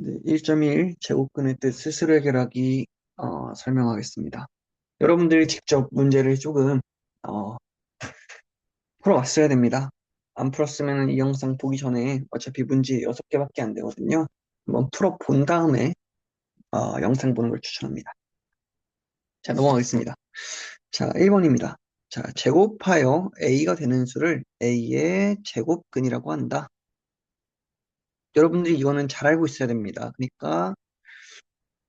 네, 1.1 제곱근의 뜻 스스로 해결하기 설명하겠습니다. 여러분들이 직접 문제를 조금 어, 풀어왔어야 됩니다. 안 풀었으면 이 영상 보기 전에 어차피 문제 6개밖에 안 되거든요. 한번 풀어본 다음에 영상 보는 걸 추천합니다. 자, 넘어가겠습니다. 자, 1번입니다. 자, 제곱하여 A가 되는 수를 A의 제곱근이라고 한다. 여러분들이 이거는 잘 알고 있어야 됩니다. 그러니까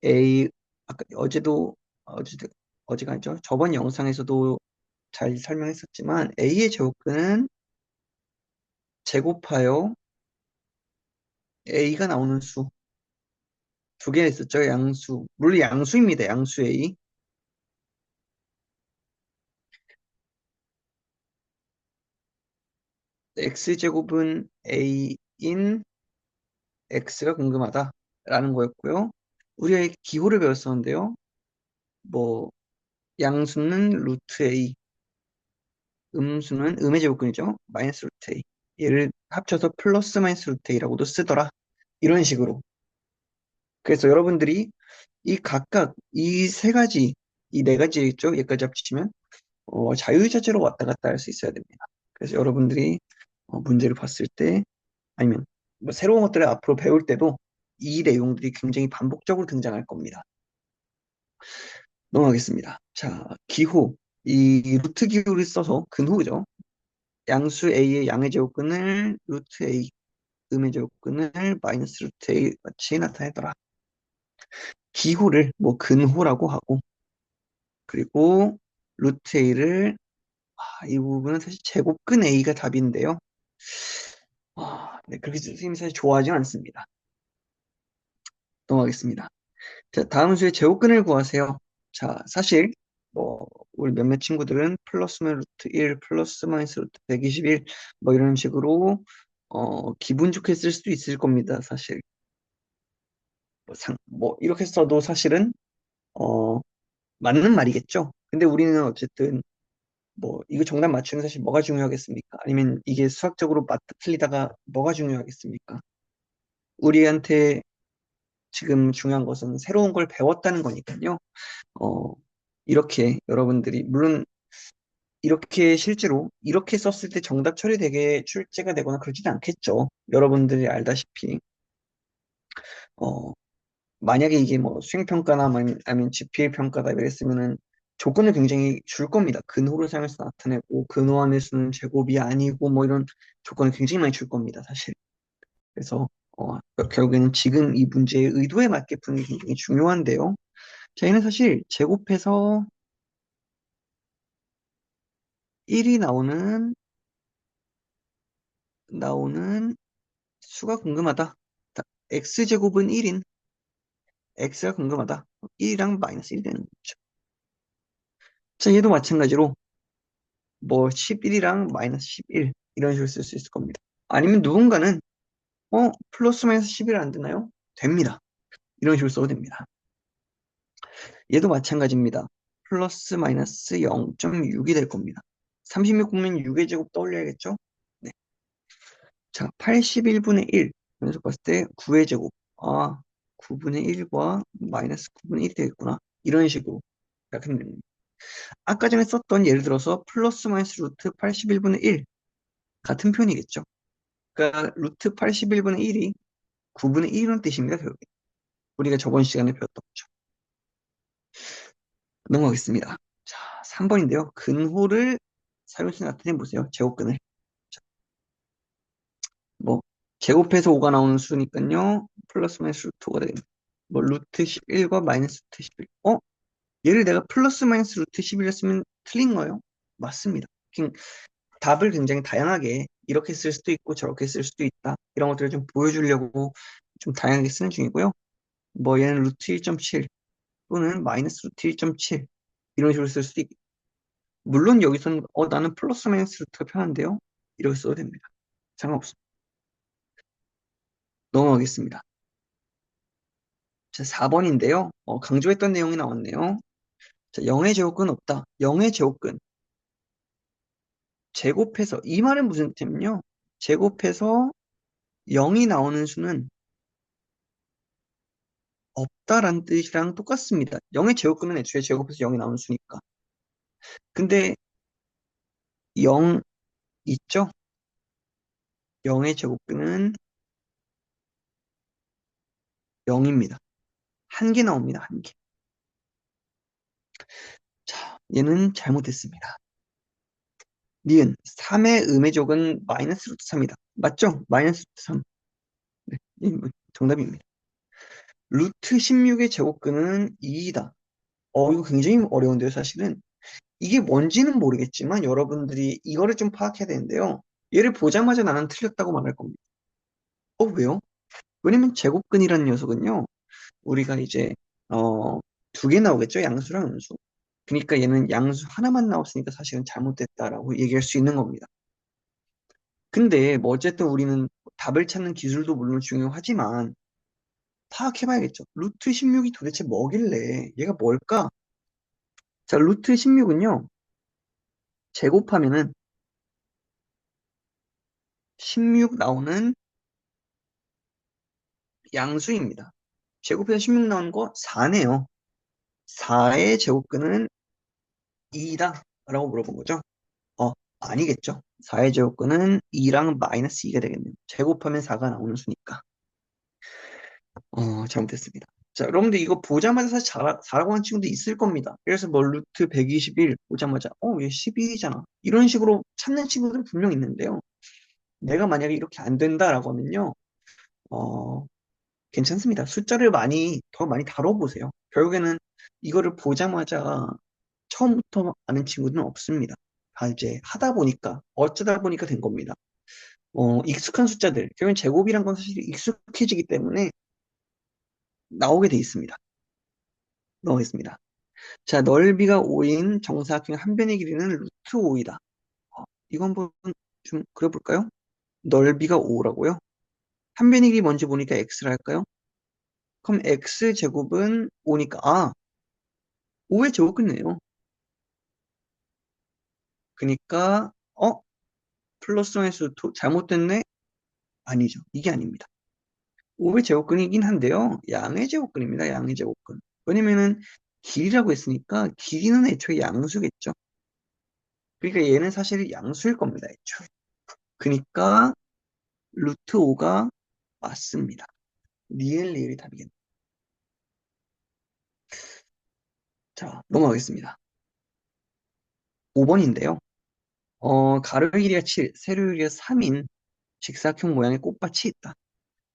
A 아까 어제도 어제가 아니죠. 저번 영상에서도 잘 설명했었지만 A의 제곱근은 제곱하여 A가 나오는 수 두 개 있었죠. 양수. 물론 양수입니다. 양수 A. X제곱은 A인 X가 궁금하다라는 거였고요. 우리가 기호를 배웠었는데요. 뭐 양수는 루트 A, 음수는 음의 제곱근이죠. 마이너스 루트 A. 얘를 합쳐서 플러스 마이너스 루트 A라고도 쓰더라. 이런 식으로. 그래서 여러분들이 이 각각 이 세 가지, 이 네 가지 있죠? 여기까지 합치면 자유자재로 왔다 갔다 할 수 있어야 됩니다. 그래서 여러분들이 문제를 봤을 때 아니면 뭐 새로운 것들을 앞으로 배울 때도 이 내용들이 굉장히 반복적으로 등장할 겁니다. 넘어가겠습니다. 자, 기호. 이 루트 기호를 써서 근호죠. 양수 A의 양의 제곱근을 루트 A, 음의 제곱근을 마이너스 루트 A 같이 나타내더라. 기호를 뭐 근호라고 하고 그리고 루트 A를 이 부분은 사실 제곱근 A가 답인데요. 네, 그렇게 선생님이 사실 좋아하지는 않습니다. 넘어가겠습니다. 자, 다음 수의 제곱근을 구하세요. 자, 사실 뭐 우리 몇몇 친구들은 플러스면 루트 1, 플러스 마이너스 루트 121 뭐 이런 식으로 기분 좋게 쓸 수도 있을 겁니다. 사실 뭐 이렇게 써도 사실은 어, 맞는 말이겠죠. 근데 우리는 어쨌든 뭐 이거 정답 맞추는 사실 뭐가 중요하겠습니까? 아니면 이게 수학적으로 맞다 틀리다가 뭐가 중요하겠습니까? 우리한테 지금 중요한 것은 새로운 걸 배웠다는 거니까요. 어, 이렇게 여러분들이 물론 이렇게 실제로 이렇게 썼을 때 정답 처리되게 출제가 되거나 그러지는 않겠죠. 여러분들이 알다시피 어, 만약에 이게 뭐 수행평가나 아니면 GPA 평가다 이랬으면은 조건을 굉장히 줄 겁니다. 근호를 사용해서 나타내고 근호 안의 수는 제곱이 아니고 뭐 이런 조건을 굉장히 많이 줄 겁니다. 사실. 그래서 결국에는 지금 이 문제의 의도에 맞게 푸는 게 굉장히 중요한데요. 자, 얘는 사실 제곱해서 1이 나오는 수가 궁금하다. x제곱은 1인 x가 궁금하다. 1이랑 마이너스 1이 되는 거죠. 자, 얘도 마찬가지로 뭐 11이랑 마이너스 11 이런 식으로 쓸 수 있을 겁니다. 아니면 누군가는 플러스 마이너스 11 안 되나요? 됩니다. 이런 식으로 써도 됩니다. 얘도 마찬가지입니다. 플러스 마이너스 0.6이 될 겁니다. 36 보면 6의 제곱 떠올려야겠죠? 네. 자, 81분의 1. 연속 봤을 때 9의 제곱. 9분의 1과 마이너스 9분의 1이 되겠구나. 이런 식으로 생각하면 됩니다. 아까 전에 썼던 예를 들어서 플러스 마이너스 루트 81분의 1 같은 표현이겠죠. 그러니까 루트 81분의 1이 9분의 1이라는 뜻입니다. 결국에. 우리가 저번 시간에 배웠던 거죠. 넘어가겠습니다. 자, 3번인데요. 근호를 사용해서 나타내 보세요. 제곱근을. 자, 뭐 제곱해서 5가 나오는 수니까요. 플러스 마이너스 루트 5가 되겠네. 뭐 루트 11과 마이너스 루트 11. 얘를 내가 플러스 마이너스 루트 11을 쓰면 틀린 거예요? 맞습니다. 답을 굉장히 다양하게 이렇게 쓸 수도 있고 저렇게 쓸 수도 있다. 이런 것들을 좀 보여주려고 좀 다양하게 쓰는 중이고요. 뭐 얘는 루트 1.7 또는 마이너스 루트 1.7 이런 식으로 쓸 수도 있고 물론 여기서는 나는 플러스 마이너스 루트가 편한데요. 이렇게 써도 됩니다. 상관없습니다. 넘어가겠습니다. 자, 4번인데요. 강조했던 내용이 나왔네요. 자, 0의 제곱근 없다. 0의 제곱근. 제곱해서 이 말은 무슨 뜻이냐면요. 제곱해서 0이 나오는 수는 없다란 뜻이랑 똑같습니다. 0의 제곱근은 애초에 제곱해서 0이 나오는 수니까. 근데 0 있죠? 0의 제곱근은 0입니다. 한 개 나옵니다. 한 개. 자, 얘는 잘못됐습니다. 니은 3의 음의 제곱은 마이너스 루트 3이다. 맞죠? 마이너스 루트 3. 네, 이 정답입니다. 루트 16의 제곱근은 2이다. 이거 굉장히 어려운데요, 사실은. 이게 뭔지는 모르겠지만 여러분들이 이거를 좀 파악해야 되는데요. 얘를 보자마자 나는 틀렸다고 말할 겁니다. 왜요? 왜냐면 제곱근이라는 녀석은요, 우리가 이제, 어, 두 개 나오겠죠? 양수랑 음수. 그러니까 얘는 양수 하나만 나왔으니까 사실은 잘못됐다라고 얘기할 수 있는 겁니다. 근데 뭐 어쨌든 우리는 답을 찾는 기술도 물론 중요하지만 파악해봐야겠죠. 루트 16이 도대체 뭐길래 얘가 뭘까? 자, 루트 16은요, 제곱하면은 16 나오는 양수입니다. 제곱해서 16 나오는 거 4네요. 4의 제곱근은 2다 라고 물어본 거죠. 아니겠죠. 4의 제곱근은 2랑 마이너스 2가 되겠네요. 제곱하면 4가 나오는 수니까. 잘못했습니다. 자, 여러분들 이거 보자마자 사실 4라고 하는 친구도 있을 겁니다. 그래서 뭐 루트 121 보자마자 얘 12이잖아. 이런 식으로 찾는 친구들은 분명 있는데요. 내가 만약에 이렇게 안 된다라고 하면요. 어, 괜찮습니다. 숫자를 더 많이 다뤄보세요. 결국에는 이거를 보자마자 처음부터 아는 친구들은 없습니다. 다 이제 하다 보니까, 어쩌다 보니까 된 겁니다. 익숙한 숫자들, 결국엔 제곱이란 건 사실 익숙해지기 때문에 나오게 돼 있습니다. 넘어가겠습니다. 자, 넓이가 5인 정사각형 한 변의 길이는 루트 5이다. 이거 한번 좀 그려볼까요? 넓이가 5라고요? 한 변의 길이 뭔지 보니까 x라 할까요? 그럼 x제곱은 5니까, 5의 제곱이네요. 그러니까, 플러스 마이너스 잘못됐네? 아니죠. 이게 아닙니다. 5의 제곱근이긴 한데요. 양의 제곱근입니다. 양의 제곱근. 왜냐면은 길이라고 했으니까 길이는 애초에 양수겠죠. 그러니까 얘는 사실 양수일 겁니다. 애초에. 그러니까 루트 5가 맞습니다. 니엘 리을이 답이겠네. 자, 넘어가겠습니다. 5번인데요. 가로 길이가 7, 세로 길이가 3인 직사각형 모양의 꽃밭이 있다.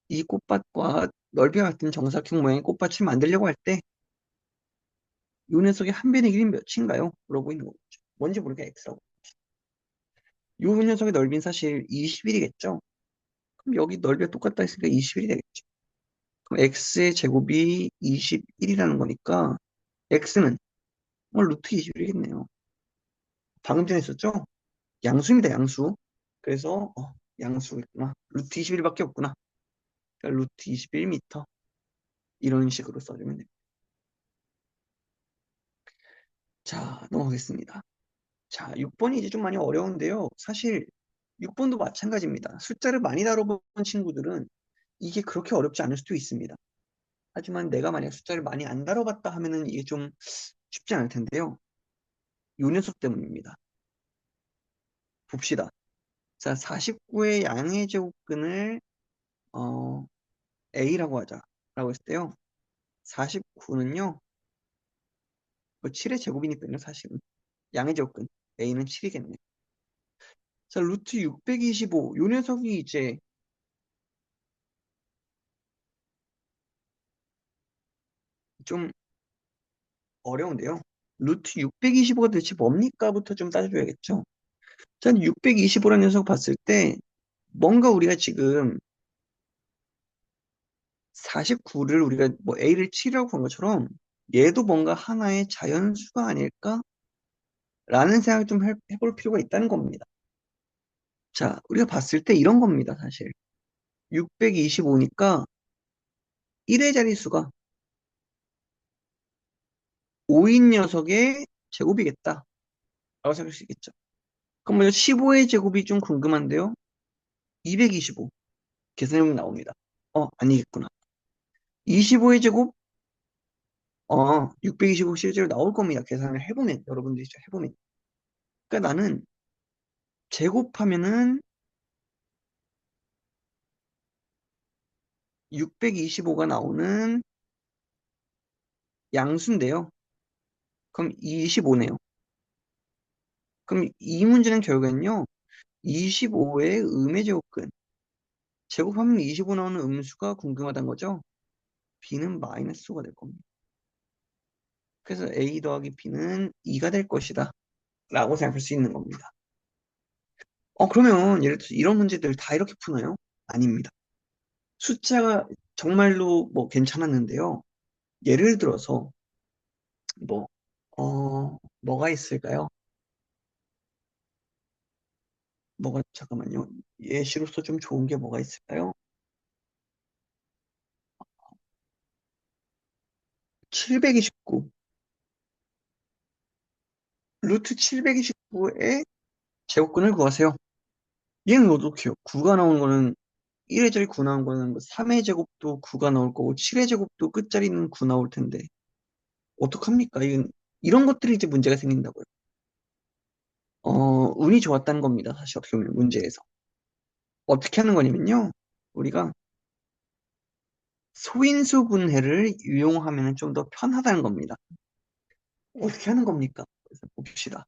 이 꽃밭과 넓이와 같은 정사각형 모양의 꽃밭을 만들려고 할 때 이 녀석의 한 변의 길이는 몇인가요? 물어보고 있는 거죠. 뭔지 모르게 x라고. 이 녀석의 넓이는 사실 21이겠죠? 그럼 여기 넓이가 똑같다 했으니까 21이 되겠죠. 그럼 x의 제곱이 21이라는 거니까 x는 루트 21이겠네요. 방금 전에 했었죠? 양수입니다, 양수. 그래서 양수겠구나. 루트 21밖에 없구나. 그러니까 루트 21m. 이런 식으로 써주면 됩니다. 자, 넘어가겠습니다. 자, 6번이 이제 좀 많이 어려운데요. 사실 6번도 마찬가지입니다. 숫자를 많이 다뤄본 친구들은 이게 그렇게 어렵지 않을 수도 있습니다. 하지만 내가 만약 숫자를 많이 안 다뤄봤다 하면은 이게 좀 쉽지 않을 텐데요. 요 녀석 때문입니다. 봅시다. 자, 49의 양의 제곱근을 A라고 하자라고 했을 때요. 49는요. 7의 제곱이니까요, 사실은. 양의 제곱근 A는 7이겠네요. 자, 루트 625. 요 녀석이 이제 좀 어려운데요. 루트 625가 도대체 뭡니까?부터 좀 따져줘야겠죠. 자, 625라는 녀석 봤을 때 뭔가 우리가 지금 49를 우리가 뭐 A를 7이라고 한 것처럼 얘도 뭔가 하나의 자연수가 아닐까라는 생각을 좀 해볼 필요가 있다는 겁니다. 자, 우리가 봤을 때 이런 겁니다, 사실. 625니까 1의 자릿수가 5인 녀석의 제곱이겠다. 라고 생각할 수 있겠죠. 그럼 먼저 15의 제곱이 좀 궁금한데요. 225. 계산해보면 나옵니다. 아니겠구나. 25의 제곱 625 실제로 나올 겁니다. 계산을 해보면, 여러분들이 해보면. 그러니까 나는 제곱하면은 625가 나오는 양수인데요. 그럼 25네요. 그럼 이 문제는 결국엔요, 25의 음의 제곱근. 제곱하면 25 나오는 음수가 궁금하다는 거죠. b는 마이너스 5가 될 겁니다. 그래서 a 더하기 b는 2가 될 것이다. 라고 생각할 수 있는 겁니다. 그러면 예를 들어서 이런 문제들 다 이렇게 푸나요? 아닙니다. 숫자가 정말로 뭐 괜찮았는데요. 예를 들어서 뭐, 뭐가 있을까요? 잠깐만요. 예시로서 좀 좋은 게 뭐가 있을까요? 729. 루트 729의 제곱근을 구하세요. 얘는 어떻게 해요? 9가 나오는 거는 1의 자리 9 나온 거는 3의 제곱도 9가 나올 거고 7의 제곱도 끝자리는 9 나올 텐데 어떡합니까? 이런 것들이 이제 문제가 생긴다고요. 운이 좋았다는 겁니다. 사실 어떻게 보면 문제에서. 어떻게 하는 거냐면요. 우리가 소인수 분해를 이용하면 좀 더 편하다는 겁니다. 어떻게 하는 겁니까? 그래서 봅시다.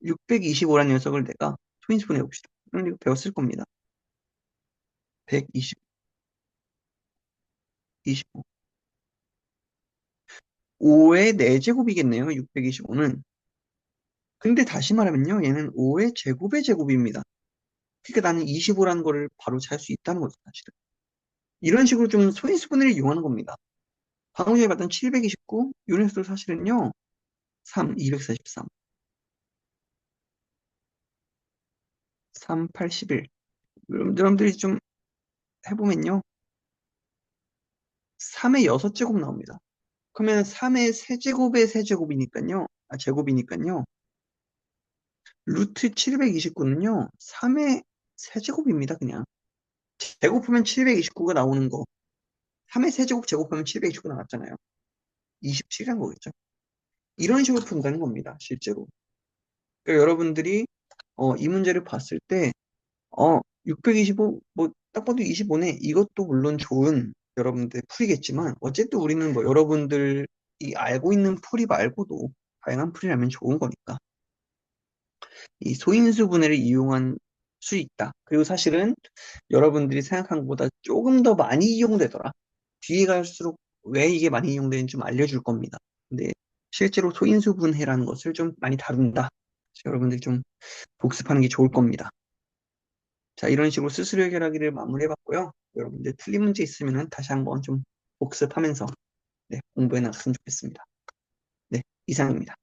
625라는 녀석을 내가 소인수 분해해 봅시다. 그럼 이거 배웠을 겁니다. 120, 25. 5의 4제곱이겠네요. 625는. 근데 다시 말하면요. 얘는 5의 제곱의 제곱입니다. 그러니까 나는 25라는 거를 바로 잘 수 있다는 거죠, 사실은. 이런 식으로 좀 소인수 분해를 이용하는 겁니다. 방금 전에 봤던 729, 이 녀석도 사실은요. 3, 243, 3, 81. 여러분들이 좀 해보면요. 3의 6제곱 나옵니다. 그러면 3의 세제곱의 세제곱이니까요. 제곱이니까요. 루트 729는요. 3의 세제곱입니다, 그냥. 제곱하면 729가 나오는 거. 3의 세제곱 제곱하면 729 나왔잖아요. 27이란 거겠죠. 이런 식으로 푼다는 겁니다, 실제로. 그러니까 여러분들이 이 문제를 봤을 때 625, 뭐, 딱 봐도 25네. 이것도 물론 좋은 여러분들 풀이겠지만, 어쨌든 우리는 뭐 여러분들이 알고 있는 풀이 말고도 다양한 풀이라면 좋은 거니까. 이 소인수 분해를 이용한 수 있다. 그리고 사실은 여러분들이 생각한 것보다 조금 더 많이 이용되더라. 뒤에 갈수록 왜 이게 많이 이용되는지 좀 알려줄 겁니다. 근데 실제로 소인수 분해라는 것을 좀 많이 다룬다. 그래서 여러분들이 좀 복습하는 게 좋을 겁니다. 자, 이런 식으로 스스로 해결하기를 마무리해봤고요. 여러분들 틀린 문제 있으면 다시 한번 좀 복습하면서 네, 공부해 나갔으면 좋겠습니다. 네, 이상입니다.